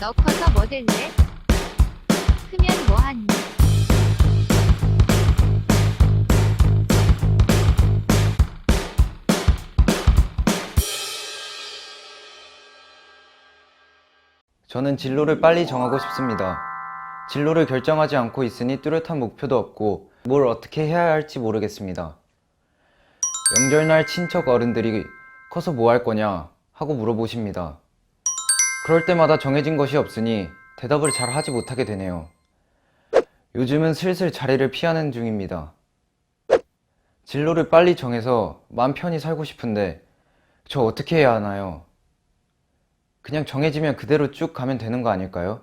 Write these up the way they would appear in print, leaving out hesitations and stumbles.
너 커서 뭐 될래? 크면 뭐 하니? 저는 진로를 빨리 정하고 싶습니다. 진로를 결정하지 않고 있으니 뚜렷한 목표도 없고 뭘 어떻게 해야 할지 모르겠습니다. 명절날 친척 어른들이 커서 뭐 할 거냐 하고 물어보십니다. 그럴 때마다 정해진 것이 없으니 대답을 잘 하지 못하게 되네요. 요즘은 슬슬 자리를 피하는 중입니다. 진로를 빨리 정해서 마음 편히 살고 싶은데 저 어떻게 해야 하나요? 그냥 정해지면 그대로 쭉 가면 되는 거 아닐까요?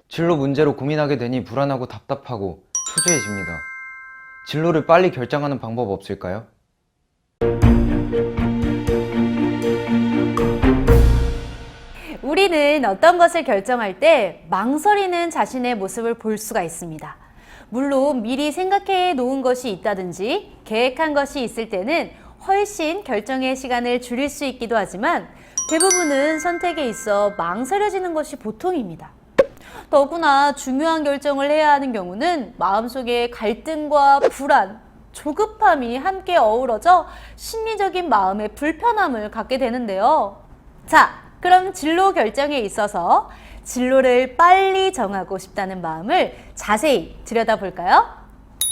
진로 문제로 고민하게 되니 불안하고 답답하고 초조해집니다. 진로를 빨리 결정하는 방법 없을까요? 우리는 어떤 것을 결정할 때 망설이는 자신의 모습을 볼 수가 있습니다. 물론 미리 생각해 놓은 것이 있다든지 계획한 것이 있을 때는 훨씬 결정의 시간을 줄일 수 있기도 하지만 대부분은 선택에 있어 망설여지는 것이 보통입니다. 더구나 중요한 결정을 해야 하는 경우는 마음속에 갈등과 불안, 조급함이 함께 어우러져 심리적인 마음의 불편함을 갖게 되는데요. 자, 그럼 진로 결정에 있어서 진로를 빨리 정하고 싶다는 마음을 자세히 들여다볼까요?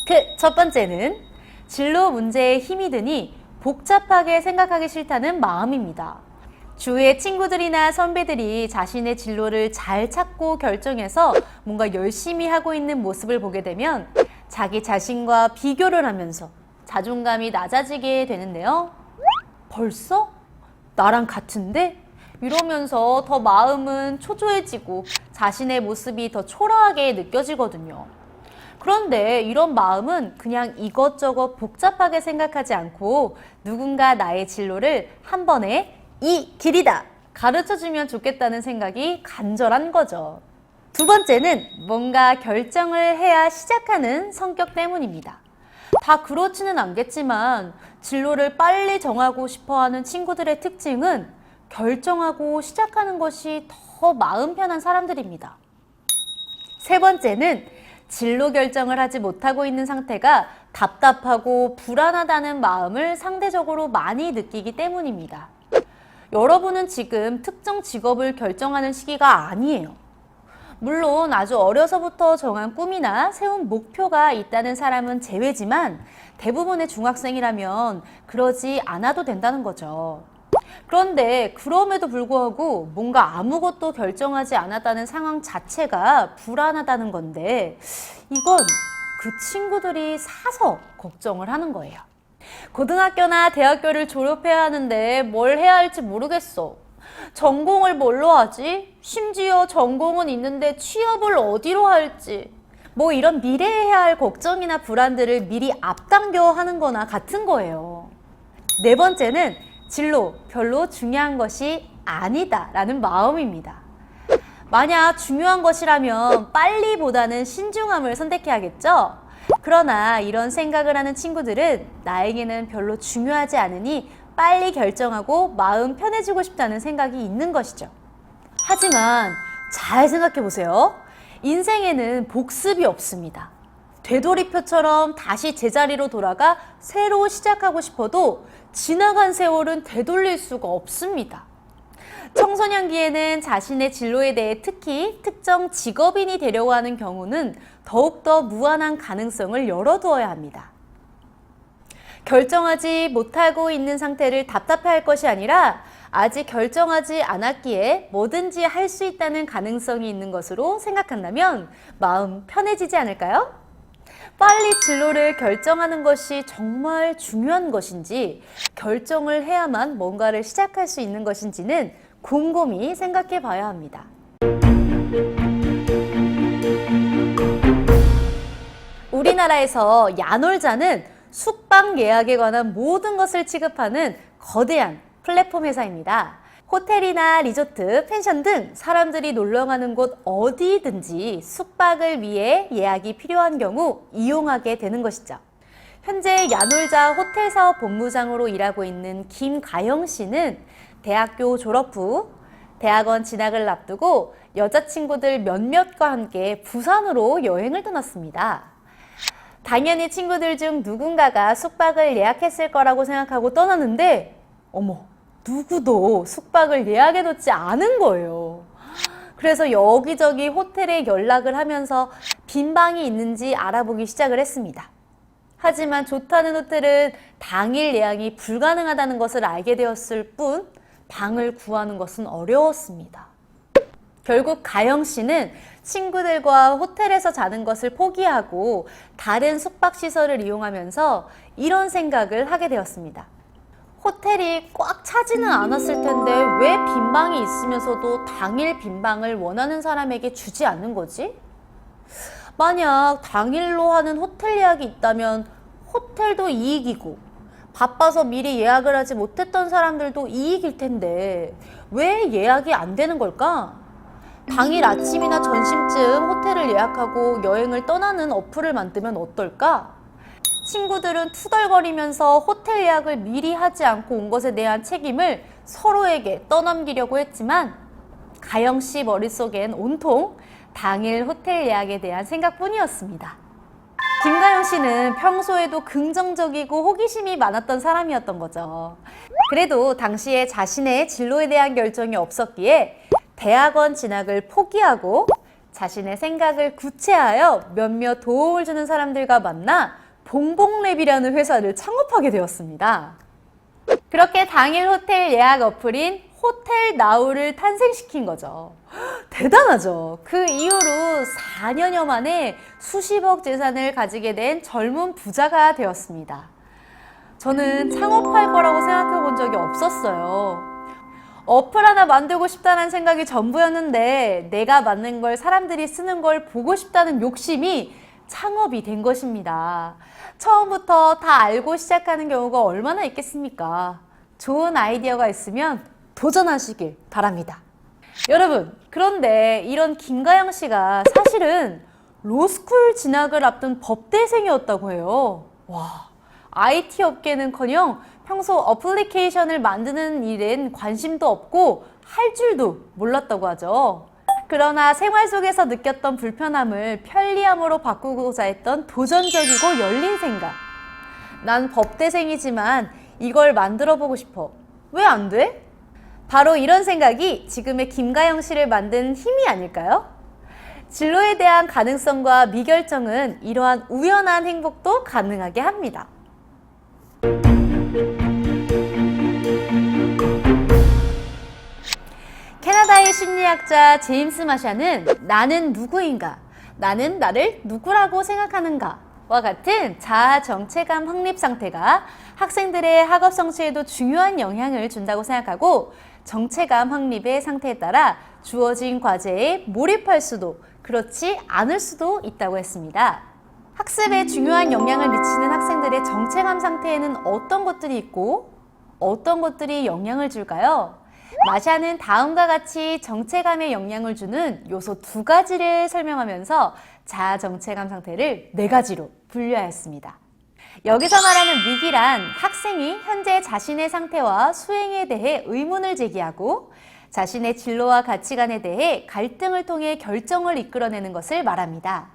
그 첫 번째는 진로 문제에 힘이 드니 복잡하게 생각하기 싫다는 마음입니다. 주위의 친구들이나 선배들이 자신의 진로를 잘 찾고 결정해서 뭔가 열심히 하고 있는 모습을 보게 되면 자기 자신과 비교를 하면서 자존감이 낮아지게 되는데요. 벌써? 나랑 같은데? 이러면서 더 마음은 초조해지고 자신의 모습이 더 초라하게 느껴지거든요. 그런데 이런 마음은 그냥 이것저것 복잡하게 생각하지 않고 누군가 나의 진로를 한 번에 이 길이다 가르쳐주면 좋겠다는 생각이 간절한 거죠. 두 번째는 뭔가 결정을 해야 시작하는 성격 때문입니다. 다 그렇지는 않겠지만 진로를 빨리 정하고 싶어하는 친구들의 특징은 결정하고 시작하는 것이 더 마음 편한 사람들입니다. 세 번째는 진로 결정을 하지 못하고 있는 상태가 답답하고 불안하다는 마음을 상대적으로 많이 느끼기 때문입니다. 여러분은 지금 특정 직업을 결정하는 시기가 아니에요. 물론 아주 어려서부터 정한 꿈이나 세운 목표가 있다는 사람은 제외지만 대부분의 중학생이라면 그러지 않아도 된다는 거죠. 그런데 그럼에도 불구하고 뭔가 아무것도 결정하지 않았다는 상황 자체가 불안하다는 건데 이건 그 친구들이 사서 걱정을 하는 거예요. 고등학교나 대학교를 졸업해야 하는데 뭘 해야 할지 모르겠어. 전공을 뭘로 하지? 심지어 전공은 있는데 취업을 어디로 할지. 뭐 이런 미래에 해야 할 걱정이나 불안들을 미리 앞당겨 하는 거나 같은 거예요. 네 번째는 진로 별로 중요한 것이 아니다라는 마음입니다. 만약 중요한 것이라면 빨리보다는 신중함을 선택해야겠죠? 그러나 이런 생각을 하는 친구들은 나에게는 별로 중요하지 않으니 빨리 결정하고 마음 편해지고 싶다는 생각이 있는 것이죠. 하지만 잘 생각해 보세요. 인생에는 복습이 없습니다. 되돌이표처럼 다시 제자리로 돌아가 새로 시작하고 싶어도 지나간 세월은 되돌릴 수가 없습니다. 청소년기에는 자신의 진로에 대해 특히 특정 직업인이 되려고 하는 경우는 더욱더 무한한 가능성을 열어두어야 합니다. 결정하지 못하고 있는 상태를 답답해할 것이 아니라 아직 결정하지 않았기에 뭐든지 할 수 있다는 가능성이 있는 것으로 생각한다면 마음 편해지지 않을까요? 빨리 진로를 결정하는 것이 정말 중요한 것인지 결정을 해야만 뭔가를 시작할 수 있는 것인지는 곰곰이 생각해 봐야 합니다. 우리나라에서 야놀자는 숙박 예약에 관한 모든 것을 취급하는 거대한 플랫폼 회사입니다. 호텔이나 리조트, 펜션 등 사람들이 놀러가는 곳 어디든지 숙박을 위해 예약이 필요한 경우 이용하게 되는 것이죠. 현재 야놀자 호텔 사업 본부장으로 일하고 있는 김가영 씨는 대학교 졸업 후 대학원 진학을 앞두고 여자친구들 몇몇과 함께 부산으로 여행을 떠났습니다. 당연히 친구들 중 누군가가 숙박을 예약했을 거라고 생각하고 떠났는데 어머, 누구도 숙박을 예약해놓지 않은 거예요. 그래서 여기저기 호텔에 연락을 하면서 빈 방이 있는지 알아보기 시작을 했습니다. 하지만 좋다는 호텔은 당일 예약이 불가능하다는 것을 알게 되었을 뿐 방을 구하는 것은 어려웠습니다. 결국 가영 씨는 친구들과 호텔에서 자는 것을 포기하고 다른 숙박시설을 이용하면서 이런 생각을 하게 되었습니다. 호텔이 꽉 차지는 않았을 텐데 왜 빈방이 있으면서도 당일 빈방을 원하는 사람에게 주지 않는 거지? 만약 당일로 하는 호텔 예약이 있다면 호텔도 이익이고 바빠서 미리 예약을 하지 못했던 사람들도 이익일 텐데 왜 예약이 안 되는 걸까? 당일 아침이나 점심쯤 호텔을 예약하고 여행을 떠나는 어플을 만들면 어떨까? 친구들은 투덜거리면서 호텔 예약을 미리 하지 않고 온 것에 대한 책임을 서로에게 떠넘기려고 했지만 가영 씨 머릿속엔 온통 당일 호텔 예약에 대한 생각뿐이었습니다. 김가영 씨는 평소에도 긍정적이고 호기심이 많았던 사람이었던 거죠. 그래도 당시에 자신의 진로에 대한 결정이 없었기에 대학원 진학을 포기하고 자신의 생각을 구체하여 몇몇 도움을 주는 사람들과 만나 봉봉랩이라는 회사를 창업하게 되었습니다. 그렇게 당일 호텔 예약 어플인 호텔나우를 탄생시킨 거죠. 대단하죠. 그 이후로 4년여 만에 수십억 재산을 가지게 된 젊은 부자가 되었습니다. 저는 창업할 거라고 생각해 본 적이 없었어요. 어플 하나 만들고 싶다는 생각이 전부였는데 내가 만든 걸 사람들이 쓰는 걸 보고 싶다는 욕심이 창업이 된 것입니다. 처음부터 다 알고 시작하는 경우가 얼마나 있겠습니까? 좋은 아이디어가 있으면 도전하시길 바랍니다. 여러분, 그런데 이런 김가영 씨가 사실은 로스쿨 진학을 앞둔 법대생이었다고 해요. 와, IT 업계는커녕 평소 어플리케이션을 만드는 일엔 관심도 없고 할 줄도 몰랐다고 하죠. 그러나 생활 속에서 느꼈던 불편함을 편리함으로 바꾸고자 했던 도전적이고 열린 생각. 난 법대생이지만 이걸 만들어 보고 싶어. 왜 안 돼? 바로 이런 생각이 지금의 김가영 씨를 만든 힘이 아닐까요? 진로에 대한 가능성과 미결정은 이러한 우연한 행복도 가능하게 합니다. 캐나다의 심리학자 제임스 마샤는 나는 누구인가? 나는 나를 누구라고 생각하는가? 와 같은 자아 정체감 확립 상태가 학생들의 학업 성취에도 중요한 영향을 준다고 생각하고 정체감 확립의 상태에 따라 주어진 과제에 몰입할 수도 그렇지 않을 수도 있다고 했습니다. 학습에 중요한 영향을 미치는 학생들의 정체감 상태에는 어떤 것들이 있고 어떤 것들이 영향을 줄까요? 마샤는 다음과 같이 정체감에 영향을 주는 요소 2가지를 설명하면서 자아 정체감 상태를 4가지로 분류하였습니다. 여기서 말하는 위기란 학생이 현재 자신의 상태와 수행에 대해 의문을 제기하고 자신의 진로와 가치관에 대해 갈등을 통해 결정을 이끌어내는 것을 말합니다.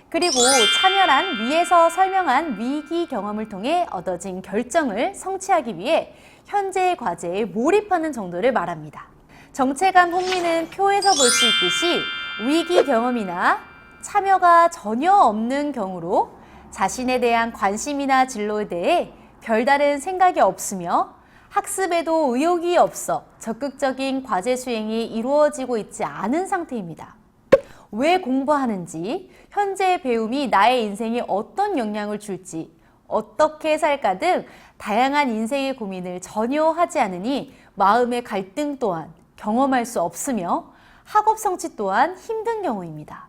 그리고 참여란 위에서 설명한 위기 경험을 통해 얻어진 결정을 성취하기 위해 현재의 과제에 몰입하는 정도를 말합니다. 정체감 흥미는 표에서 볼 수 있듯이 위기 경험이나 참여가 전혀 없는 경우로 자신에 대한 관심이나 진로에 대해 별다른 생각이 없으며 학습에도 의욕이 없어 적극적인 과제 수행이 이루어지고 있지 않은 상태입니다. 왜 공부하는지, 현재의 배움이 나의 인생에 어떤 영향을 줄지, 어떻게 살까 등 다양한 인생의 고민을 전혀 하지 않으니 마음의 갈등 또한 경험할 수 없으며 학업 성취 또한 힘든 경우입니다.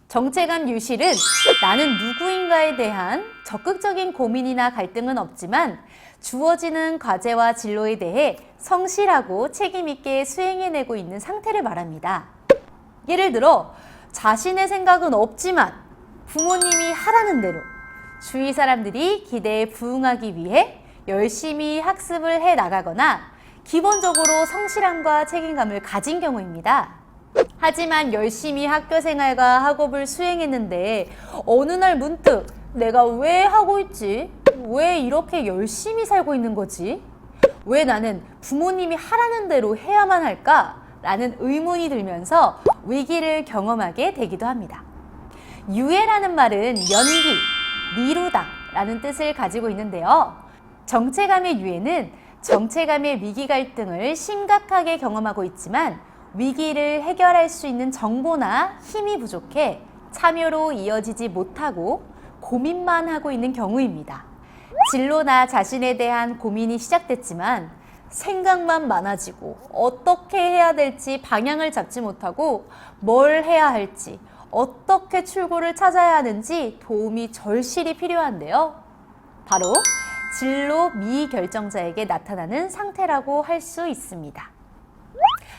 정체감 유실은 나는 누구인가에 대한 적극적인 고민이나 갈등은 없지만 주어지는 과제와 진로에 대해 성실하고 책임있게 수행해내고 있는 상태를 말합니다. 예를 들어 자신의 생각은 없지만 부모님이 하라는 대로 주위 사람들이 기대에 부응하기 위해 열심히 학습을 해 나가거나 기본적으로 성실함과 책임감을 가진 경우입니다. 하지만 열심히 학교 생활과 학업을 수행했는데 어느 날 문득 내가 왜 하고 있지? 왜 이렇게 열심히 살고 있는 거지? 왜 나는 부모님이 하라는 대로 해야만 할까? 라는 의문이 들면서 위기를 경험하게 되기도 합니다. 유예라는 말은 연기, 미루다 라는 뜻을 가지고 있는데요. 정체감의 유예는 정체감의 위기 갈등을 심각하게 경험하고 있지만 위기를 해결할 수 있는 정보나 힘이 부족해 참여로 이어지지 못하고 고민만 하고 있는 경우입니다. 진로나 자신에 대한 고민이 시작됐지만 생각만 많아지고 어떻게 해야 될지 방향을 잡지 못하고 뭘 해야 할지 어떻게 출구를 찾아야 하는지 도움이 절실히 필요한데요. 바로 진로 미결정자에게 나타나는 상태라고 할 수 있습니다.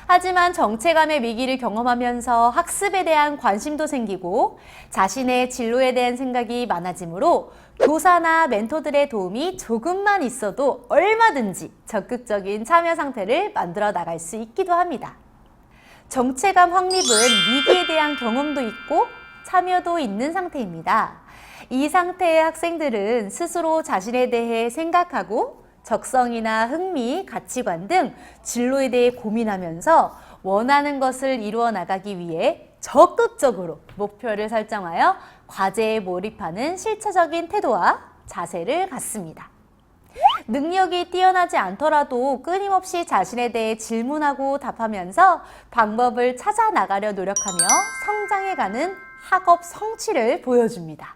하지만 정체감의 위기를 경험하면서 학습에 대한 관심도 생기고 자신의 진로에 대한 생각이 많아지므로 교사나 멘토들의 도움이 조금만 있어도 얼마든지 적극적인 참여 상태를 만들어 나갈 수 있기도 합니다. 정체감 확립은 위기에 대한 경험도 있고 참여도 있는 상태입니다. 이 상태의 학생들은 스스로 자신에 대해 생각하고 적성이나 흥미, 가치관 등 진로에 대해 고민하면서 원하는 것을 이루어 나가기 위해 적극적으로 목표를 설정하여 과제에 몰입하는 실체적인 태도와 자세를 갖습니다. 능력이 뛰어나지 않더라도 끊임없이 자신에 대해 질문하고 답하면서 방법을 찾아 나가려 노력하며 성장해가는 학업 성취를 보여줍니다.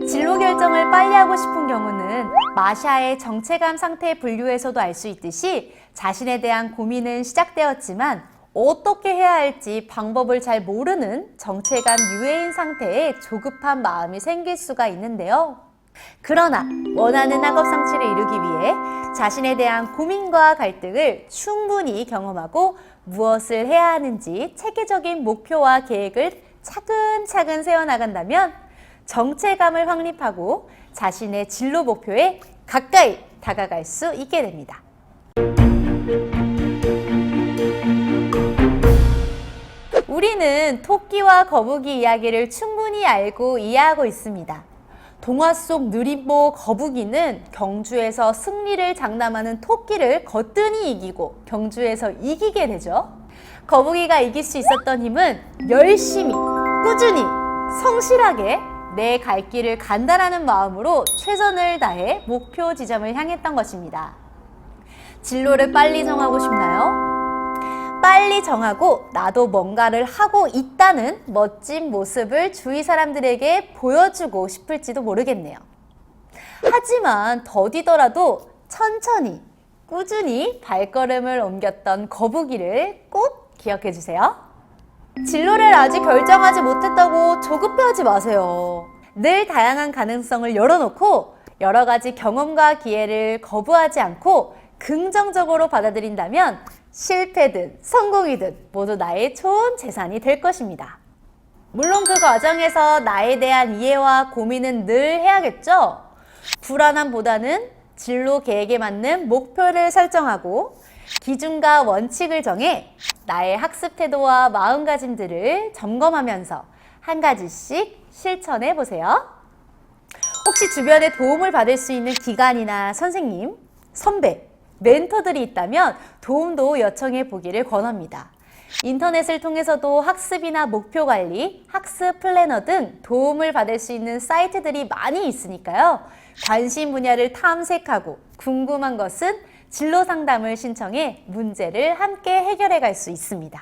진로 결정을 빨리 하고 싶은 경우는 마샤의 정체감 상태 분류에서도 알 수 있듯이 자신에 대한 고민은 시작되었지만 어떻게 해야 할지 방법을 잘 모르는 정체감 유예인 상태에 조급한 마음이 생길 수가 있는데요. 그러나 원하는 학업 성취를 이루기 위해 자신에 대한 고민과 갈등을 충분히 경험하고 무엇을 해야 하는지 체계적인 목표와 계획을 차근차근 세워나간다면 정체감을 확립하고 자신의 진로 목표에 가까이 다가갈 수 있게 됩니다. 우리는 토끼와 거북이 이야기를 충분히 알고 이해하고 있습니다. 동화 속 느림보 거북이는 경주에서 승리를 장담하는 토끼를 거뜬히 이기고 경주에서 이기게 되죠. 거북이가 이길 수 있었던 힘은 열심히, 꾸준히, 성실하게 내 갈 길을 간다라는 마음으로 최선을 다해 목표 지점을 향했던 것입니다. 진로를 빨리 정하고 싶나요? 빨리 정하고 나도 뭔가를 하고 있다는 멋진 모습을 주위 사람들에게 보여주고 싶을지도 모르겠네요. 하지만 더디더라도 천천히, 꾸준히 발걸음을 옮겼던 거북이를 꼭 기억해 주세요. 진로를 아직 결정하지 못했다고 조급해하지 마세요. 늘 다양한 가능성을 열어놓고 여러 가지 경험과 기회를 거부하지 않고 긍정적으로 받아들인다면 실패든 성공이든 모두 나의 좋은 재산이 될 것입니다. 물론 그 과정에서 나에 대한 이해와 고민은 늘 해야겠죠? 불안함보다는 진로 계획에 맞는 목표를 설정하고 기준과 원칙을 정해 나의 학습 태도와 마음가짐들을 점검하면서 한 가지씩 실천해 보세요. 혹시 주변에 도움을 받을 수 있는 기관이나 선생님, 선배, 멘토들이 있다면 도움도 요청해 보기를 권합니다. 인터넷을 통해서도 학습이나 목표 관리, 학습 플래너 등 도움을 받을 수 있는 사이트들이 많이 있으니까요. 관심 분야를 탐색하고 궁금한 것은 진로 상담을 신청해 문제를 함께 해결해 갈 수 있습니다.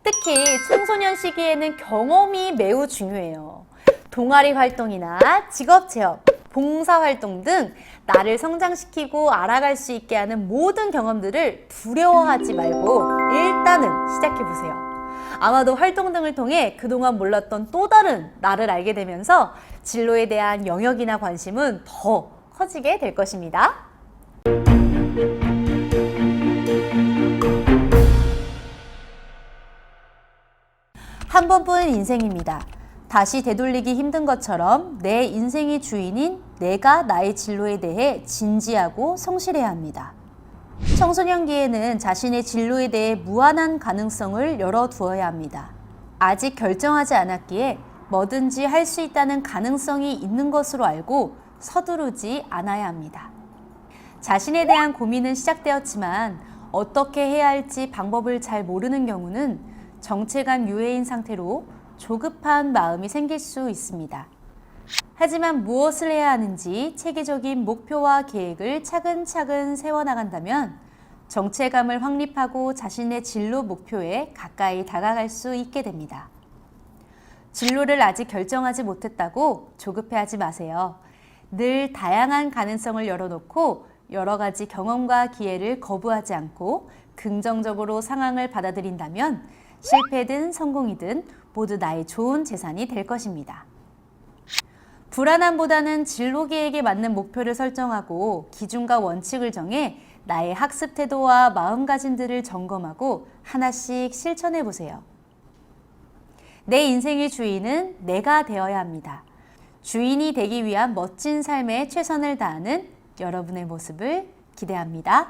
특히 청소년 시기에는 경험이 매우 중요해요. 동아리 활동이나 직업 체험, 봉사 활동 등 나를 성장시키고 알아갈 수 있게 하는 모든 경험들을 두려워하지 말고 일단은 시작해 보세요. 아마도 활동 등을 통해 그동안 몰랐던 또 다른 나를 알게 되면서 진로에 대한 영역이나 관심은 더 커지게 될 것입니다. 한 번뿐인 인생입니다. 다시 되돌리기 힘든 것처럼 내 인생의 주인인 내가 나의 진로에 대해 진지하고 성실해야 합니다. 청소년기에는 자신의 진로에 대해 무한한 가능성을 열어두어야 합니다. 아직 결정하지 않았기에 뭐든지 할 수 있다는 가능성이 있는 것으로 알고 서두르지 않아야 합니다. 자신에 대한 고민은 시작되었지만 어떻게 해야 할지 방법을 잘 모르는 경우는 정체감 유해인 상태로 조급한 마음이 생길 수 있습니다. 하지만 무엇을 해야 하는지 체계적인 목표와 계획을 차근차근 세워나간다면 정체감을 확립하고 자신의 진로 목표에 가까이 다가갈 수 있게 됩니다. 진로를 아직 결정하지 못했다고 조급해하지 마세요. 늘 다양한 가능성을 열어놓고 여러 가지 경험과 기회를 거부하지 않고 긍정적으로 상황을 받아들인다면 실패든 성공이든 모두 나의 좋은 재산이 될 것입니다. 불안함보다는 진로 계획에 맞는 목표를 설정하고 기준과 원칙을 정해 나의 학습 태도와 마음가짐들을 점검하고 하나씩 실천해 보세요. 내 인생의 주인은 내가 되어야 합니다. 주인이 되기 위한 멋진 삶에 최선을 다하는 여러분의 모습을 기대합니다.